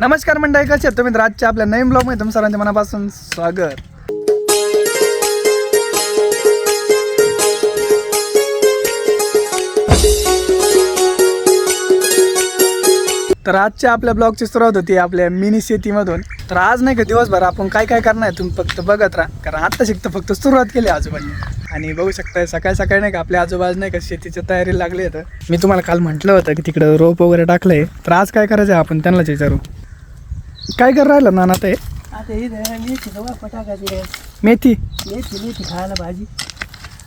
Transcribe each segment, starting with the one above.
नमस्कार मंडळी, कसे आहेत तुम्ही? आजच्या आपल्या नवीन ब्लॉगमध्ये तुमचं सर्वांचे मनापासून स्वागत. तर आजच्या आपल्या ब्लॉगची सुरुवात होती आपल्या मिनी शेतीमधून. तर आज नाही का दिवसभर आपण काय काय करणार आहे तुम्ही फक्त बघत राहा, कारण आता शिकतं फक्त सुरुवात केली आजोबांनी. आणि बघू शकताय सकाळी सकाळी नाही का आपल्या आजोबाज नाही का शेतीच्या तयारीला लागले आहेत. मी तुम्हाला काल म्हटलं होतं की तिकडं रोप वगैरे टाकलंय, तर आज काय करायचं आहे आपण त्यांनाच विचारू. काय कर राहिलं नाना ते? आता ही मेथीचा वापर टाकायची. मेथी मेथी खायला भाजी.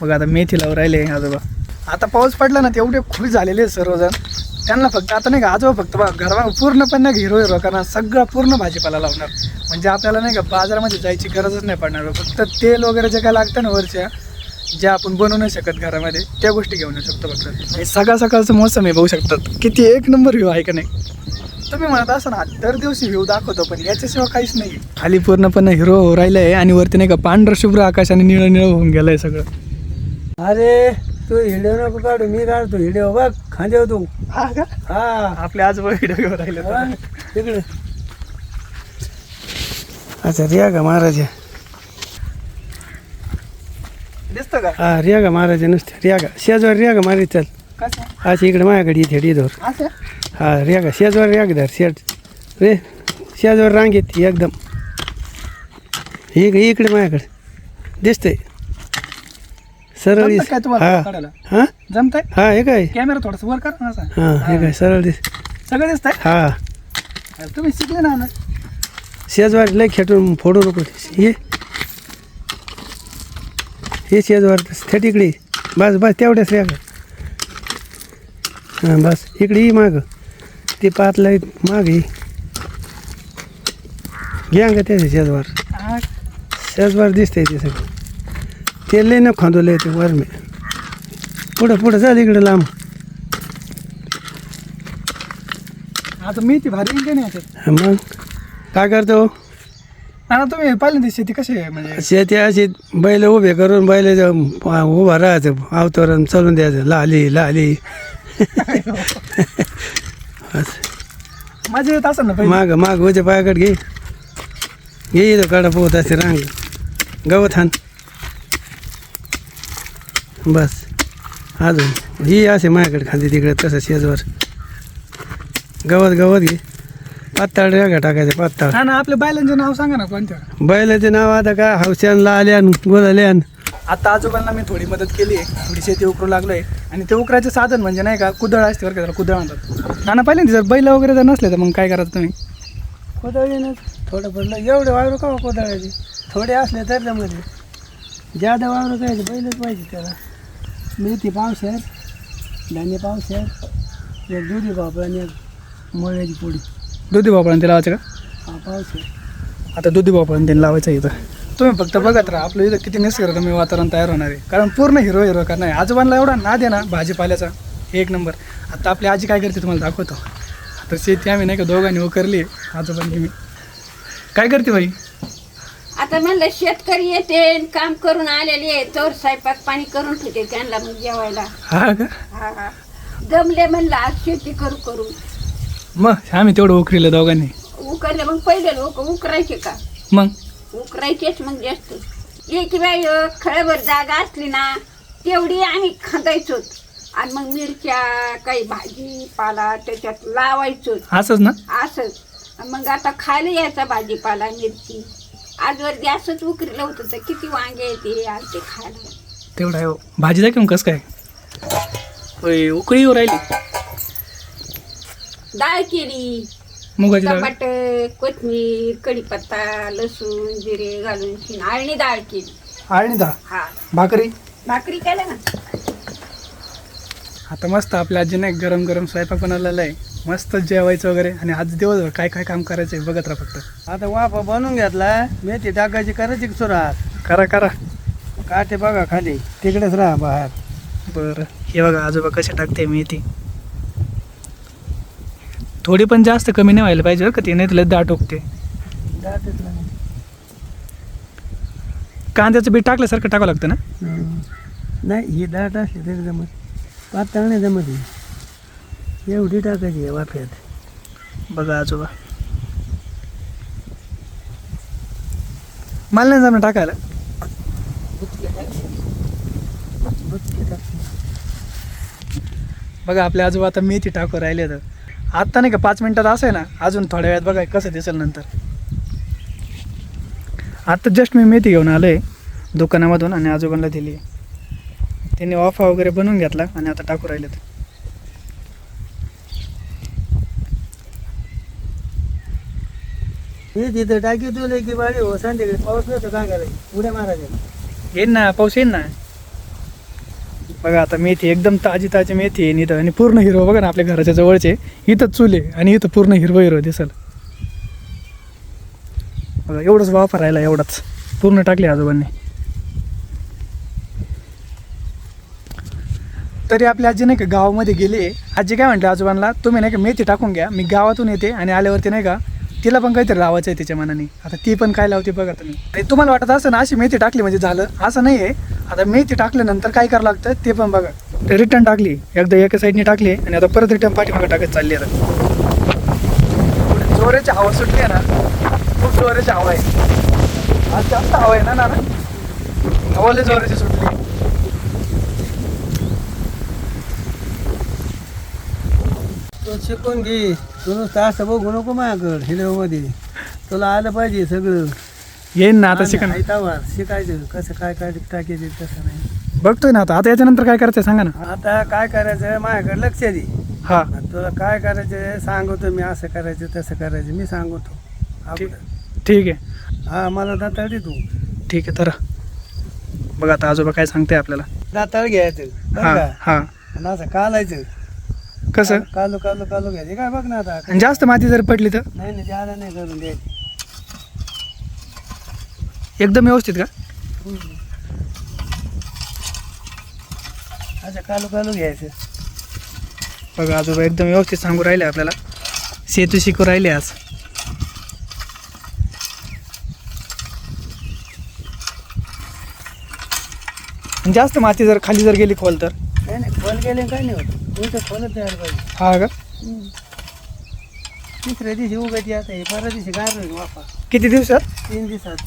बघा आता मेथी लावून राहिले आजोबा. आता पाऊस पडला ना, तेवढे खुश झालेले आहेत सर्वजण. त्यांना फक्त आता नाही का आजोबा फक्त घरावर पूर्णपणे नाही हिरो करणार, सगळं पूर्ण भाजीपाला लावणार. म्हणजे आपल्याला नाही का बाजारामध्ये जायची गरजच नाही पडणार. फक्त तेल वगैरे जे काय लागतं ना वरच्या, ज्या आपण बनवू नाही शकत घरामध्ये, त्या गोष्टी घेऊन येऊ शकतो फक्त. हे सकाळ सकाळचं मोसम आहे, बघू शकतात किती एक नंबर व्ह्यू आहे का नाही. तुम्ही म्हणत असं ना दर दिवशी व्ह्यू दाखवतो, पण याच्याशिवाय काहीच नाही. खाली पूर्णपणे हिरो हो राहिलं आहे आणि वरती नाही का पांढरं शुभ्र आकाश आणि निळं निळं होऊन गेलं आहे सगळं. अरे तू हिडिओ नको काढू, मी काढतो हिडिओ. बघ खांद्यावर तू. हा का? हा आपले आजोबा व्हिडिओ घेऊन राहिले. तिकडे अच्छा रिया का महाराज दिसतं का? हा रिया का महाराज नुसते रिया का शेजवर रिया का मारी. चल कसं अच्छा इकडे माझ्याकडे इथे डीधोर. असं हा रिया का शेजवर रिया का धर शेट रे शेजवर रांगेत एकदम इकडे इकडे माझ्याकडे दिसतंय सरळ जमतं काय तुम्हाला हा काढायला? हा जमतंय? हा हे काय कॅमेरा थोडासा वर कर ना असा. हा हे काय सरळ दिस सगळं दिसतंय. हा तुम्ही शिकले ना. शेजवार लय खेटून फोडू नको. हे शेजवार थेट इकडे बस बस तेवढ्याच रे. हां बस इकडे ये माग ते पातला माग ये घ्या का त्याचे शेजवार. हा. शेजवार दिसतंय ते सगळं. ते लय न खांदवलं ते वर मी पुढं पुढं चाल इकडे लांब. आता मी ती भारी इंजिन आहे याच्यात. मग काय करतो ना तुम्ही पहिल्यांदा शेती कशी आहे म्हणजे? शेती अशी बैल उभे करून बैल उभा राहायचं अवतरण चालून द्यायचं लाली लाली. मजा येत असं ना पहिले. माग माग उच्या पायाकडे घे घे इथं काढा पोहत असे रांग गवत हान बस. अजून ही असे माझ्याकडे खाली तिकडे तसं शेजवर गवत गवत घे. पाताळ रेगा टाकायचं पाताळ. हा ना, आपल्या बैलांचे नाव सांगा ना कोणत्या. बैलाचे नाव आता काय हौशान लाल्यान गोलाल्यान. आता आजोबांना मी थोडी मदत केली आहे, थोडी शेती उकरू लागलोय. आणि ते उकरायचं साधन म्हणजे नाही का कुदळ असते बरं का, त्याला कुदळ म्हणतात. नाना पहिल्यांदा जर बैल वगैरे जर नसले तर मग काय करायचं तुम्ही? कोदळीनं थोडं पडलं एवढे वावर का कोदळायचे. थोडे असले तर त्यामध्ये जादा वावर काय बैलच पाहिजे त्याला. मेथी पावशेर, धान्य पावशेर, एक दुधी भोपळा आणि एक मळ्याची पोळी. दुधी भोपळा ते लावायचं का? हा पावशेर. आता दुधी भोपळा ते लावायचं इथं. तुम्ही फक्त बघत राहा, आपलं इथं किती निसर्गरम्य वातावरण तयार होणार आहे. कारण पूर्ण हिरो करणार आहे. आजोबांना एवढा नाद आहे ना भाजीपाल्याचा, एक नंबर. आता आपली आजी काय करते तुम्हाला दाखवतो. आता शेती आम्ही नाही का दोघांनी उकरली, आजोबांनी मी. काय करते बाई? आता म्हणलं शेतकरी येते काम करून आलेले तर स्वयंपाक पाणी करून ठेवते त्यांना मग जेवायला. हा का? हा जमले म्हणलं आज शेती करू करू. मग आम्ही तेवढं उकरीलं दोघांनी. उकरले मग पहिले लोक उकरायचे का? मग उकरायचेच मग जास्त. एक बाई खळभर जागा असली ना तेवढी आम्ही खांदायचो. आणि मग मिरच्या काही भाजीपाला त्याच्यात लावायचो असंच ना. असंच. मग आता खायला यायचा भाजीपाला मिरची. आजवर गॅसच उकरीलं होतं तर किती वांगे येते आज ते खायला. तेवढं आहे हो. भाजी जाय का कसं काय? होय उकळी येऊ राहिली. डाळ केली, मुगाची डाळ. टमाटर, कोथिंबीर, कढीपत्ता, लसूण, जिरे घालून आळणी डाळ केली. आणि डाळ, हा भाकरी. भाकरी केल्या ना. आता मस्त आपल्या आजीने गरम गरम स्वयंपाक बनवलेला आहे. मस्त जेवायचं वगैरे. आणि आज दिवसभर काय काय काम करायचं आहे बघत राहा फक्त. आता वाफा बनवून घेतला. मेथी टाकायची करायची सुरुवात. करा करा. काटे बघा खाली तिकडेच राहा बाहेर. बरं हे बघा आजोबा कसे टाकते मेथी. थोडी पण जास्त कमी नाही व्हायला पाहिजे का, ते नाही तुला दाट उगते. कांद्याचं बीट टाकल्यासारखं टाकावं लागतं ना. नाही ही दाट असली तरी जमत, पातळ नाही जमत. एवढी टाकायची वाफ्यात. बघा आजोबा मला नाही जमणार टाकायला. बघा आपले आजोबा आता मेथी टाकू राहिले तर आत्ता नाही का 5 मिनिटात असं आहे ना, अजून थोड्या वेळात बघा कसं दिसेल नंतर. आत्ता जस्ट मी मेथी घेऊन आलो आहे दुकानामधून आणि आजोबांना दिली. त्यांनी वाफा वगैरे बनवून घेतला आणि आता टाकू राहिलेत. हे तिथं टाकी तुला की बाडी हो संध्याकाळी पाऊस नसतो काय करायचं उड्या मारायच्या. येईन ना, पाऊस येईन ना. बघा आता मेथी एकदम ताजी ताजी मेथी आहे इथं आणि पूर्ण हिरवं बघा ना आपल्या घराच्या जवळचे. इथं चुले आणि इथं पूर्ण हिरवं दिसल. बघा एवढंच वापर राहिला, एवढाच पूर्ण टाकले आजोबांनी. तरी आपली आजी नाही का गावामध्ये गेली. आजी काय म्हटलं आजोबांना, तुम्ही नाही का मेथी टाकून घ्या, मी गावातून येते आणि आल्यावरती नाही का तिला पण काहीतरी लावायचं आहे तिच्या मनाने. आता ती पण काय लावते बघा तुम्ही. आणि तुम्हाला वाटत असं ना अशी मेथी टाकली म्हणजे झालं, असं नाही आहे. आता मेथी टाकल्यानंतर काय करावं लागतं ते पण बघा. ते रिटर्न टाकली एकदा एका साईडने टाकली आणि आता परत रिटर्न पाठीमागं टाकत चालली. आता जोराची हवा सुटली आहे ना, खूप जोराची हवा आहे. आज जास्त हवा आहे ना हवाला जोराची सुटली. तू शिकून घे, तू नुसतं असं बघू नको माझ्याकडं हिरवमध्ये. तुला आलं पाहिजे सगळं. येईन ना आता शिकण. शिकायचं कसं काय काय टाकायचं तसं नाही. बघतोय ना आता याच्यानंतर काय करायचं सांगा ना. आता काय करायचं माझ्याकडे लक्ष दे. हा तुला काय करायचं सांगतो मी, असं करायचं तसं करायचं मी सांगतो. ठीक आहे. हा मला दाताळ दे तू. ठीक आहे तर बघा आता आजोबा काय सांगते आपल्याला. दाताळ घ्यायचं बरं हा का? हा आणि असं कालायचं. कसं कालू कालू कालू घ्यायचे काय बघ ना आता. आणि जास्त माती जर पडली तर नाही नाही जादा नाही करून द्यायची. एकदम व्यवस्थित का. असं कालू कालू घ्यायचं. बघा आजोबा एकदम व्यवस्थित सांगू राहिले आपल्याला. सेतू शिकू राहिले आज. आणि जास्त माती जर खाली जर गेली खोल तर नाही नाही खोल गेले काय नाही होत. तुमचं खोलच द्यायला पाहिजे. हा का. तिसऱ्या दिवशी उगायची आता हे परवा दिवशी गार वापा. किती दिवसात. 3 दिवसात.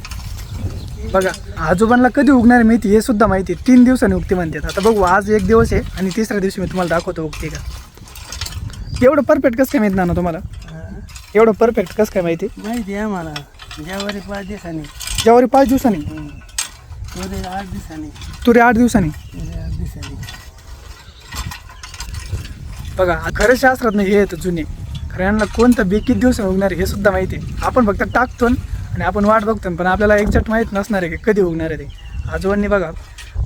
बघा आजोबांना कधी उगणार मेथी हे सुद्धा माहिती आहे. 3 दिवसांनी उगते म्हणतात. आता बघू आज 1 दिवस आहे आणि तिसऱ्या दिवशी मी तुम्हाला दाखवतो उगते का. एवढं परफेक्ट कसं काय माहिती ना तुम्हाला. एवढं परफेक्ट कसं काय माहिती. माहिती आहे मला. ज्यावारी 5 दिवसांनी. ज्यावारी 5 दिवसांनी. तुरे 8 दिवसांनी. तुरे 8 दिवसांनी. तुरे 8 दिवसांनी. बघा खरं शास्त्रात नाही हे येतं जुने. खरं यांना कोणतं बी किती दिवसांनी उगणार आहे हे सुद्धा माहिती आहे. आपण फक्त टाकतो आणि आपण वाट बघतो पण आपल्याला एक्झॅक्ट माहीत नसणार आहे की कधी उगणार आहे ते. आजोबांनी बघा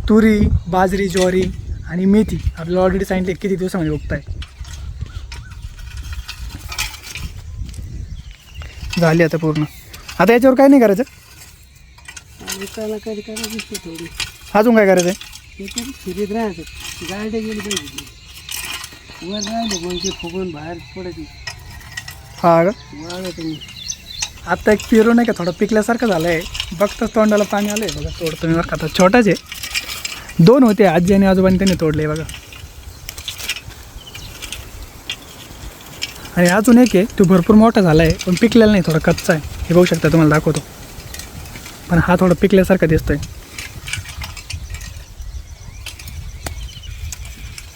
तुरी बाजरी ज्वारी आणि मेथी आपल्याला ऑलरेडी सांगितले किती दिवसामध्ये उगत आहे. झाली आता पूर्ण. आता याच्यावर काय नाही करायचं. आणि त्याला कधी करायची दिसते थोडी. अजून काय करायचं आहे. ते फिरीत राहायचं. गाड्या गेली पाहिजे. वर राहिले कोणते फुगून बाहेर पडायची. हा का. वाळलं तुम्ही. आत्ता एक पेरू नाही का थोडं पिकल्यासारखं झालं आहे. बघताच तोंडाला पाणी आलं आहे. बघा तोडतो मी बघा. आता छोटाच आहे. 2 होते आजी आणि आजोबांनी त्यांनी तोडले बघा. आणि अजून एक आहे तो भरपूर मोठा झाला आहे पण पिकलेला नाही, थोडा कच्चा आहे. हे बघू शकता तुम्हाला दाखवतो. पण हा थोडा पिकल्यासारखा दिसतोय.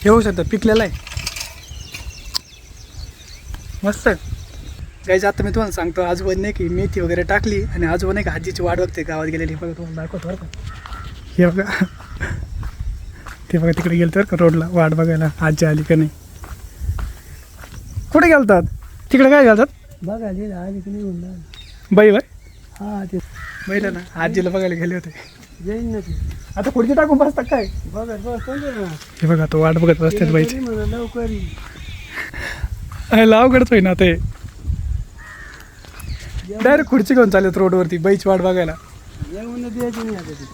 हे बघू शकता पिकलेला आहे. मस्त आहे गाईज. आता मी तुम्हाला सांगतो आजोबांनी नाही की मेथी वगैरे टाकली आणि आजोबा नाही का आजीची वाट बघते गावात गेलेली. बघा तुम्हाला दाखवतो बरं का. हे बघा ते बघा तिकडे गेलं तर का रोडला वाट बघायला आजी आली का नाही. कुठे गेलतात तिकडे काय घालतात बघा लिहिलं आली की निघून जा. बाई बाई. हा ते बैल ना आजीला बघायला गेले होते. जाईन ना ते. आता पुढची टाकून बसता काय. बघत बस ना. हे बघा तो वाट बघत बसतात बाईची. म्हणा लवकर ये. लाव कडतोय ना ते डायरेक्ट खुर्ची घेऊन चालत रोडवरती बाईची वाट बघायला. जेवण द्यायची नाही आता ते.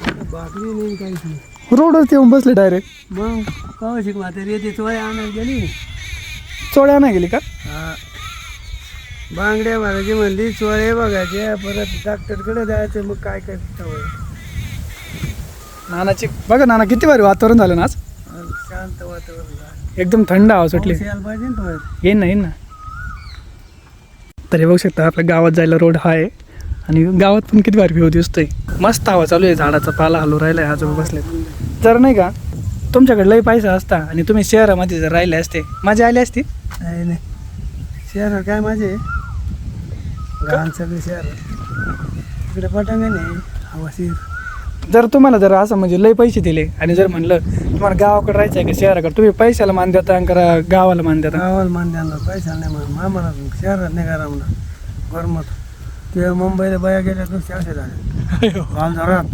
आता भाकरी नाही काहीच नाही. रोडवरती येऊन बसले डायरेक्ट. मग कवा शिक म्हातारी येते चोळ्या आणायला गेली. चोळ्या नाही गेली का. हा बांगड्या बघायची म्हणली चोळे बघायचे परत डॉक्टरकडे जायचं. मग काय करतो नानाची बघा नाना किती भारी वातावरण झालं ना आज. शांत वातावरण. एकदम थंड हवा सुटली. यायला पाहिजे ना परत. येईन ना येईन ना. तर हे बघू शकता आपल्या गावात जायला रोड हा आहे आणि गावात पण किती भारी व्ह्यू दिसतोय. मस्त हवा चालू आहे, झाडाचा पाला हलू राहिला आहे, आजोबा बसले. जर नाही का तुमच्याकडे लई पैसा असता आणि तुम्ही शहरामध्ये जर राहिले असते मजा आली असती. नाही नाही, शहर काय माझे लहान सगळे शहर इकडे पटांगण आहे हवाशीर. जर तुम्हाला जर असं म्हणजे लई पैसे दिले आणि जर म्हणलं तुम्हाला गावाकडे राहायचं आहे का शहराकडे, तुम्ही पैशाला मान देता का गावाला मान देता? गावाला मान द्यायला पैसा नाही म्हणून आम्हाला शहरात नाही करा म्हणा गरमत. ते मुंबईला बाया गेल्या नुसते असे झाले घरात.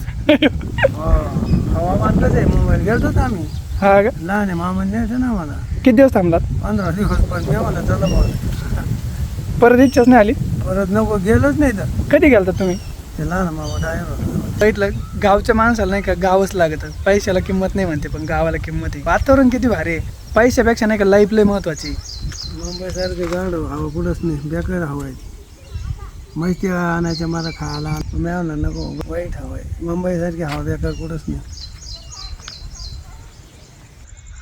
हवामान कसं आहे मुंबईला गेलो होतो आम्ही. हा का? लहान आहे मामा न्यायचं ना मला किती दिवस थांबलात? 15 दिवस. पण मला चला बघ परत इच्छाच नाही आली? परत नको गेलोच नाही तर. कधी गेलता तुम्ही? ते लहान मामा डायवर होता. साईडला गावच्या माणसाला नाही का गावच लागतं. पैशाला किंमत नाही म्हणते पण गावाला किंमत आहे. वातावरण किती भारी आहे, पैशापेक्षा नाही का लाईफ लय महत्वाची. मुंबईसारखे गाड हवा कुठंच नाही, बेकार हवा आहे. माहिती आणायचं मला खायला मिळालं नको, वाईट हवा आहे. मुंबईसारखी हवा बेकार कुठंच नाही.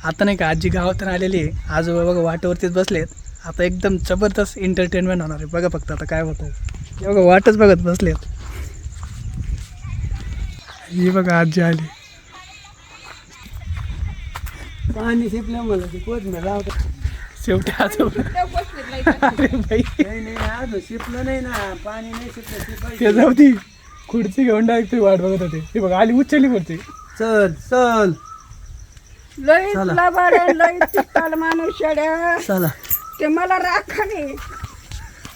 आता नाही का आजी गावातून आलेली आहे, आजोबा बघा वाटेवरतीच बसलेत. आता एकदम जबरदस्त एंटरटेनमेंट होणार आहे. बघा फक्त आता काय होतं. हे बघा वाटच बघत बसलेत. ही बघा आजी आली. पाणी शिपलं मला ते कोथमीर लावतं. शेवटी आजोबा अरे बाई नाही अजून शिपलं नाही ना, पाणी नाही शिपलं. ते शिपायचं. जाऊ ती खुर्ची घेऊन डायरेक्ट वाट बघत होते. हे बघा आली उचलली खुर्ची. चल चल लई चला. तुला बरं लई चिकाल माणूस येड्या. चला ते मला राखाने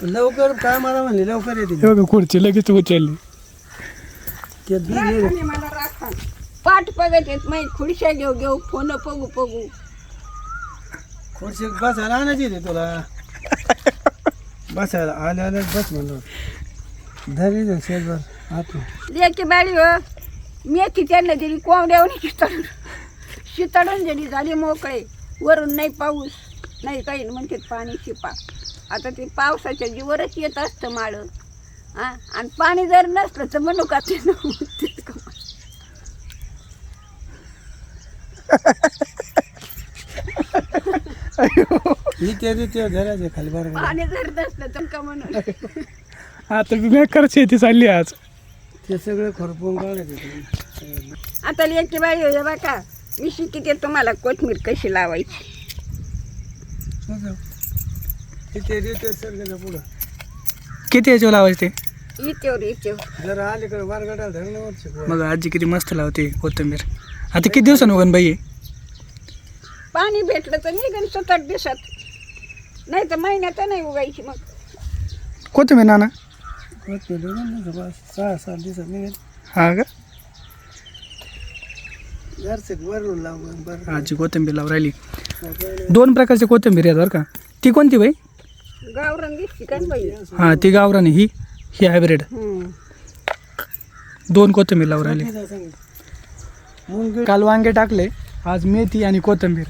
लवकर काय मला म्हणले लवकर येते. हे बघा खुर्ची लगेच उचलली. ते दूध ये. राखाने मला राखा. पाठ बघत येत माही खुर्च्या घेऊ घेऊ फोन पगू पगू. खुर्ची बसायला आणायची होती तुला. बसायला आल्या आल्या बस म्हणलो. धरी दे शेजवर आतो. लेकी बाळी हो, मेथी त्यांना दिली कोंबड्यावणी शितळून दिली, झाली मोकळे. वरून नाही पाऊस नाही काही नाही, म्हणते पाणी शिपा. आता ते पावसाच्या जीवरच येत असतं माळं. हां, आणि पाणी जर नसलं तर म्हणू का ते इथे घराचे खाली बरं पाणी जर नसलं तर का म्हणून. आता बेकार शेती चालली आज. ते सगळं खरपून काढायचे. आता लेकी बाई हो बघा, मी शिकते तुम्हाला कोथमीर कशी लावायची. इथे रिते सगळं पुढं किती याच्यावर लावायचे ते? इथेवर जरा अलीकडे वारगडाला धरणावर शिकवा. मग आजी किती मस्त लावते कोथिंबीर. आता किती दिवसानं उगन बाई? पाणी भेटलं तर निघन 7-8 दिवसात, नाही तर महिन्यात नाही उगायची. मग कोथिंबीर नाना? कोथमीर 6-7 दिवसात निघेल. हा का? घरचे वरून लावून बरं. आजी कोथिंबीर लावून राहिली. 2 प्रकारची कोथिंबीर आहेत बरं का. ती कोणती बाई? गावरान दिसती का बाई? हां ती गावरानी. ही हायब्रिड. 2 कोथिंबीर लावून राहिली. मुंग काल वांगे टाकले, आज मेथी आणि कोथिंबीर.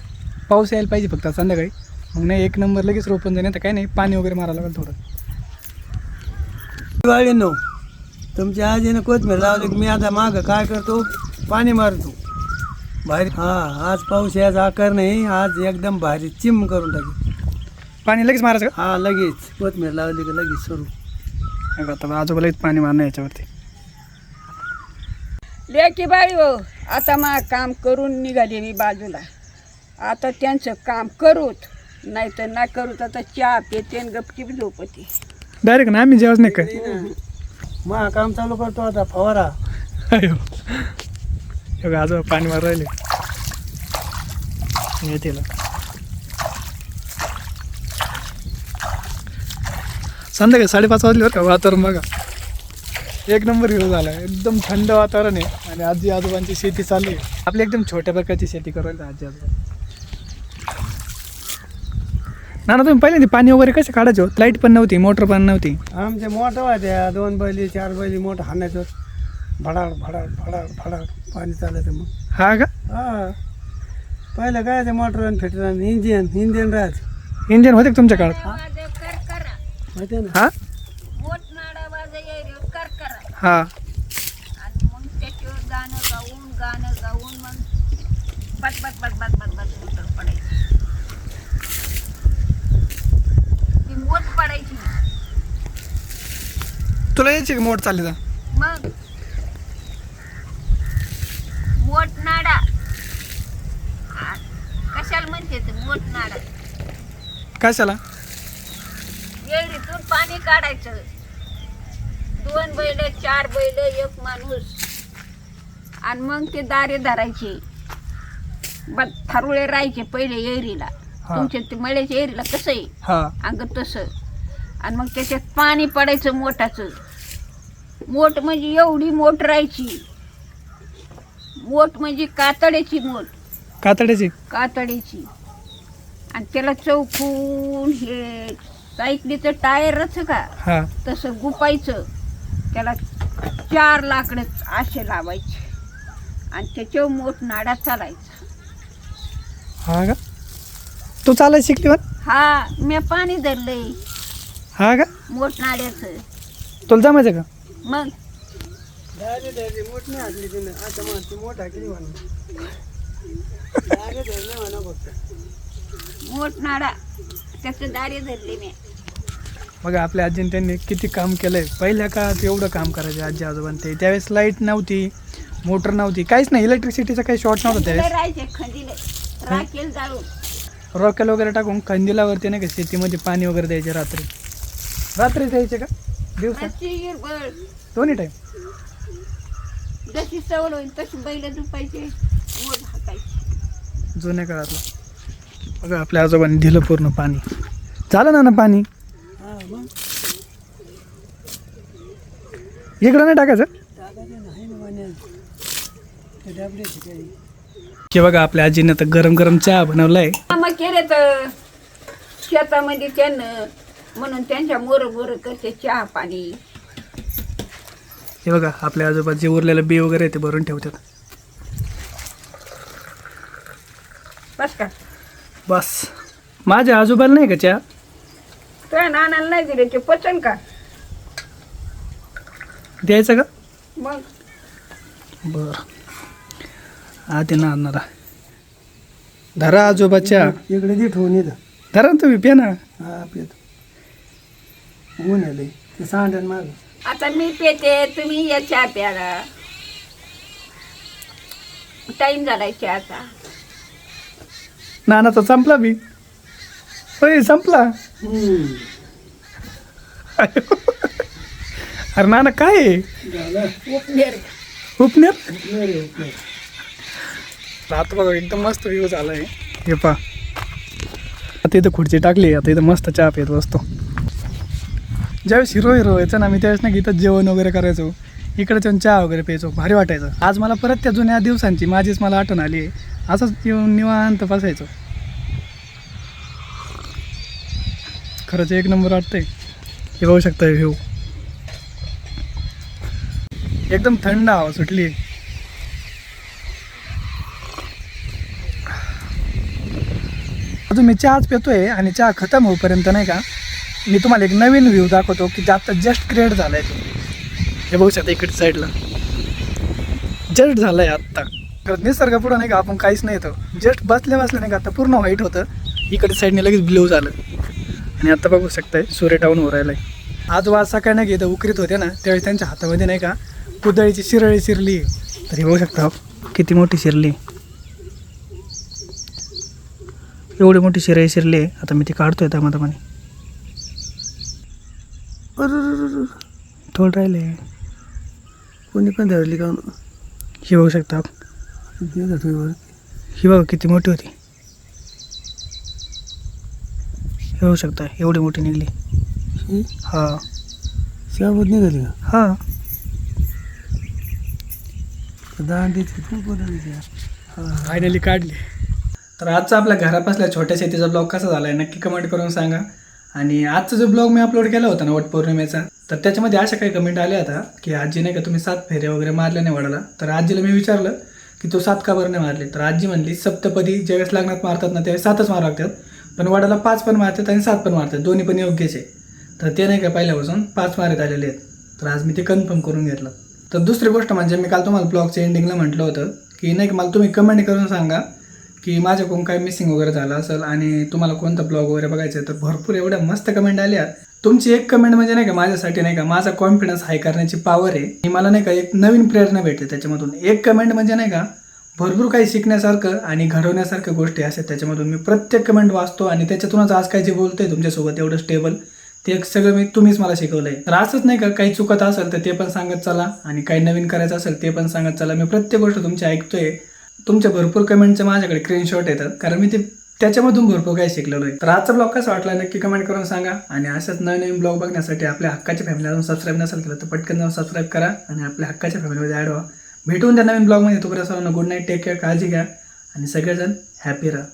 पाऊस यायला पाहिजे फक्त संध्याकाळी, मग नाही 1 नंबर लगेच रोपण जाईल. तर काही नाही, पाणी वगैरे मारायला लागेल थोडं. दिवाळी नो तुमच्या आजीनं कोथमीर लावली की मी आता मागं काय करतो, पाणी मारतो भारी. हा आज पाऊस याचा आकार नाही, आज एकदम भारी चिम करून टाकी. पाणी लगेच मारायचं हा लगेच कोथमीर लावली की लगेच सुरू. का? आता आजोबा लगेच पाणी मारणं याच्यावरती. लेकी बाई हो, आता मग काम करून निघाले मी बाजूला. आता त्यांचं काम करूत नाही तर ना करूत. आता चहा पेते आणि गपचीप झोपते. डायरेक्ट ना आम्ही जेवच नाही काय. मग काम चालू करतो आता फवारा. अयो हे बघा, आजोबा पाणी मार राहिले. मेथीला संध्याकाळी 5:30 वाजले बरं का. वातावरण बघा 1 नंबर हिरो झाला. एकदम थंड वातावरण आहे आणि आजी आजोबांची शेती चालू आहे. आपली एकदम छोट्या प्रकारची शेती करायला आजी आजोबा. ना तुम्ही पहिल्यांदा पाणी वगैरे कसे काढायचे? लाईट पण नव्हती, मोटर पण नव्हती. आमचे मोठं व्हायच्या 2 बैली 4 बैली मोठं हाणायचं. भडाड भडाड भडाड भडाड पाणी चालायचं. मग हा का? हा पहिलं काय ते मोटर आणि फिटर आणि इंजिन राहायचं. इंजिन होते का तुमच्या काळात? माहिती आहे ना. हा हा आणि मग त्याच्यावर गाणं गाऊन मग बस मोटर पडायची. ती मोठ पडायची. तुला यायची का मोठ चालली तर मग मोठ नाडा कशाला म्हणते ते मोठ नाडा? कशाला? विहिरीतून पाणी काढायचं. 2 बैल 4 बैल 1 माणूस आणि मग ते दारे धरायचे. थारुळे राहायचे पहिले विहिरीला. हा. तुमच्या ते मळ्याच्या विहिरीला कसं आहे हा अंग तसं. आणि मग त्याच्यात पाणी पडायचं मोठाचं. मोठ म्हणजे एवढी मोठ राहायची. मोठ म्हणजे कातड्याची मोठ. कातड्याची कातडीची. आणि त्याला चौकून हे सायकलीचं टायरच का हा तसं गुपायचं. त्याला 4 लाकडं असे लावायचे आणि त्याच्यावर मोठ नाडा चालायचा. हा का तू चालायला शिकली पण? हा मी पाणी धरलंय हा का मोठ नाड्याचं. तुला जमायचं का? मग दारे मोठ नाही हाकली तिनं. आता मग ती मोठ हाकली म्हणून दारे धरले म्हणा फक्त. मोठ नाडा त्याचं दारे धरले मी. बघा आपल्या आजीने त्यांनी किती काम केलंय. पहिल्या काळात एवढं काम करायचे आजी आजोबा ते. त्यावेळेस लाईट नव्हती, मोटर नव्हती, काहीच नाही. इलेक्ट्रिसिटीचा काही शॉर्ट नव्हता त्यावेळेस. राहायचे खंदीले राखेल जाळून रॉकेल वगैरे टाकून खंदिलावरती नाही का शेतीमध्ये पाणी वगैरे द्यायचे. रात्री द्यायचे का दिवसा? हिरबळ दोन्ही टाईम. जशी सवड होईल तशी बैल झुपायचे मोठ हाकायचे. जुन्या काळातलं बघा आपल्या आजोबांनी दिलं पूर्ण पाणी. झालं ना पाणी हा मग इकडं नाही टाकायचं टाकायचं नाही ना म्हणे ते डबल्याची काही. की बघा आपल्या आजीने तर गरम गरम चहा बनवलाय. मग केले तर शेतामध्ये त्यानं म्हणून त्यांच्या मोर करते चहा पाणी. हे बघा आपल्या आजोबा जे उरलेलं बी वगैरे ते भरून ठेवतात. बस का बस माझ्या आजोबाला नाही का चहा? तुझ्या नानाला नाही दिले ते पचन का? द्यायचं का? मग बर आधी ना आणणारा धरा आजोबा चहा. इकडे दे ठेवून येतं. धरा ना तुम्ही प्या ना. हा पेतो. ऊन आले ते सांडण माग. आता मी पेते तुम्ही या चहा प्याला. टाईम झालाय चहाचा. नानाचा संपला बी. होय संपला. अरे नाना काय आहे? उपनेर. उपनेर. आता बघा एकदम मस्त व्ह्यू झालाय. हे पा आता इथं खुर्ची टाकली. आता इथं मस्त चहा पित बसतो. ज्यावेळेस हिरो व्हायचं ना मी त्यावेळेस ना इथं जेवण वगैरे करायचो. इकडे येऊन चहा वगैरे प्यायचो. भारी वाटायचं. आज मला परत त्या जुन्या दिवसांची माझीच मला आठवण आली आहे. असंच येऊन निवांत बसायचो. खरंच एक नंबर वाटतंय. हे बघू शकता व्ह्यू. एकदम थंड हवा सुटली. अजून मी चहाच पितोय आणि चहा खतम होईपर्यंत नाही का मी तुम्हाला एक नवीन व्ह्यू दाखवतो की आता जस्ट क्रिएट झालाय तो. हे बघू शकता इकडे साईडला जस्ट झालाय आत्ता. खरंच निसर्ग पुढं नाही का आपण काहीच नाही येतो. जस्ट बसल्या नाही का आता पूर्ण व्हाईट होतं. इकडे साईडने लगेच ब्ल्यू झालं. आणि आता बघू शकताय सूर्य टाऊन हो राहिलाय. आजोबा सकाळी नाही इथं उकरीत होते ना त्यावेळेस त्यांच्या हातामध्ये नाही का कुदळीची शिरळी शिरली. तर हे बघू शकता किती मोठी शिरली. एवढी मोठी शिराई शिरली आहे. आता मी ती काढतोय त्यामध्ये थोडं राहिले. कोणी पण धरली का? ही बघू शकता. ही बघा किती मोठी होती. हे बघू शकता एवढी मोठी निघली. हा शाबूत निघाली का? हा दांडीची फायनली काढली. तर आजचा आपल्या घरापासल्या छोट्या शेतीचा ब्लॉग कसा झाला आहे नक्की कमेंट करून सांगा. आणि आजचा जो ब्लॉग मी अपलोड केला होता ना वटपौर्णिमेचा तर त्याच्यामध्ये अशा काही कमेंट आल्या होत्या की आजी नाही का तुम्ही 7 फेऱ्या वगैरे मारल्या नाही वडाला. तर आजीला मी विचारलं की तू 7 का बरं नाही मारले. तर आजी म्हणली सप्तपदी ज्यावेळेस लग्नात मारतात ना त्यावेळेस 7च मारावं लागतात. पण वडाला 5 पण मारतात आणि 7 पण मारतात. दोन्ही पण योग्यच आहे. तर ते नाही का पहिल्यापासून 5 मारत आलेले आहेत. तर आज मी ते कन्फर्म करून घेतलं. तर दुसरी गोष्ट म्हणजे मी काल तुम्हाला ब्लॉगच्या एंडिंगला म्हटलं होतं की नाही का मला तुम्ही कमेंट करून सांगा की माझ्याकडून काय मिसिंग वगैरे झालं असेल आणि तुम्हाला कोणता ब्लॉग वगैरे बघायचं आहे. तर भरपूर एवढ्या मस्त कमेंट आल्या तुमची एक कमेंट म्हणजे नाही का माझ्यासाठी नाही का माझा कॉन्फिडन्स हाय करण्याची पॉवर आहे आणि मला नाही का एक नवीन प्रेरणा भेटते त्याच्यामधून. एक कमेंट म्हणजे नाही का भरपूर काही शिकण्यासारखं आणि घडवण्यासारख्या गोष्टी असतात त्याच्यामधून. मी प्रत्येक कमेंट वाचतो आणि त्याच्यातूनच आज काय जे बोलतोय तुमच्यासोबत एवढं स्टेबल ते सगळं तुम्हीच मला शिकवलंय. तर असंच नाही का काही चुकत असेल तर ते पण सांगत चला आणि काही नवीन करायचं असेल ते पण सांगत चला. मी प्रत्येक गोष्ट तुमची ऐकतोय. तुमच्या भरपूर कमेंटचे माझ्याकडे स्क्रीनशॉट येतात कारण मी ते त्याच्यामधून भरपूर काही शिकलेलो आहे. तर आजचा ब्लॉग कसा वाटला नक्की कमेंट करून सांगा आणि अशाच नवीन ब्लॉग बघण्यासाठी आपल्या हक्काच्या फॅमिलीला अजून सबस्क्राईब नसेल केलं तर पटकन जाऊन सबस्क्राईब करा आणि आपल्या हक्काच्या फॅमिलीमध्ये ॲड व्हा. भेटून त्या नवीन ब्लॉगमध्ये. तोपर्यंत सर्वांना गुड नाईट, टेक केअर, काळजी घ्या आणि सगळेजण हॅपी राहा.